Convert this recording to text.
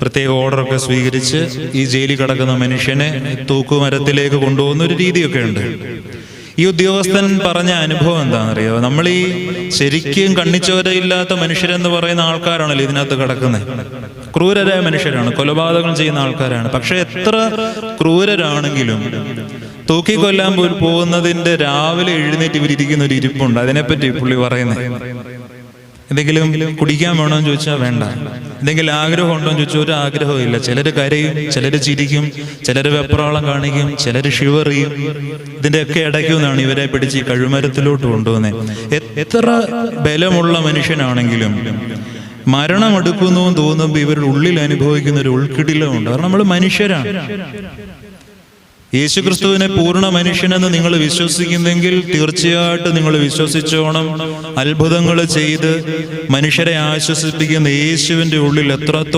പ്രത്യേക ഓർഡറൊക്കെ സ്വീകരിച്ച് ഈ ജയിലിൽ കിടക്കുന്ന മനുഷ്യനെ തൂക്കുമരത്തിലേക്ക് കൊണ്ടുപോകുന്ന ഒരു രീതിയൊക്കെ ഉണ്ട്. ഈ ഉദ്യോഗസ്ഥൻ പറഞ്ഞ അനുഭവം എന്താണെന്നറിയോ? നമ്മൾ ഈ ശരിക്കും കണ്ണിച്ചോരയില്ലാത്ത മനുഷ്യരെന്ന് പറയുന്ന ആൾക്കാരാണല്ലോ ഇതിനകത്ത് കിടക്കുന്നത്. ക്രൂരരായ മനുഷ്യരാണ്, കൊലപാതകം ചെയ്യുന്ന ആൾക്കാരാണ്. പക്ഷെ എത്ര ക്രൂരരാണെങ്കിലും തൂക്കിക്കൊല്ലാൻ പോകുന്നതിന്റെ രാവിലെ എഴുന്നേറ്റ് ഇവരിയ്ക്കുന്ന ഒരു ഇരിപ്പുണ്ട്. അതിനെപ്പറ്റി പുള്ളി പറയുന്നത്, എന്തെങ്കിലും കുടിക്കാൻ വേണമെന്ന് ചോദിച്ചാൽ വേണ്ട, എന്തെങ്കിലും ആഗ്രഹം ഉണ്ടോ എന്ന് ചോദിച്ചാൽ ഒരു ആഗ്രഹവും ഇല്ല. ചിലര് കരയും, ചിലര് ചിരിക്കും, ചിലര് വെപ്രാളം കാണിക്കും, ചിലര് ഷിവർ ചെയ്യും. ഇതിന്റെയൊക്കെ ഇടയ്ക്ക് നിന്നാണ് ഇവരെ പിടിച്ച് ഈ കഴുമരത്തിലോട്ട് കൊണ്ടുപോകുന്നത്. എത്ര ബലമുള്ള മനുഷ്യനാണെങ്കിലും മരണം എടുക്കുന്നു എന്ന് തോന്നുമ്പോൾ ഇവരുടെ ഉള്ളിൽ അനുഭവിക്കുന്ന ഒരു ഉൾക്കിടിലമുണ്ട്. കാരണം നമ്മൾ മനുഷ്യരാണ്. യേശുക്രിസ്തുവിനെ പൂർണ്ണ മനുഷ്യനെന്ന് നിങ്ങൾ വിശ്വസിക്കുന്നെങ്കിൽ തീർച്ചയായിട്ടും നിങ്ങൾ വിശ്വസിച്ചോണം, അത്ഭുതങ്ങൾ ചെയ്ത് മനുഷ്യരെ ആശ്വസിപ്പിക്കുന്ന യേശുവിന്റെ ഉള്ളിൽ എത്രത്തോളം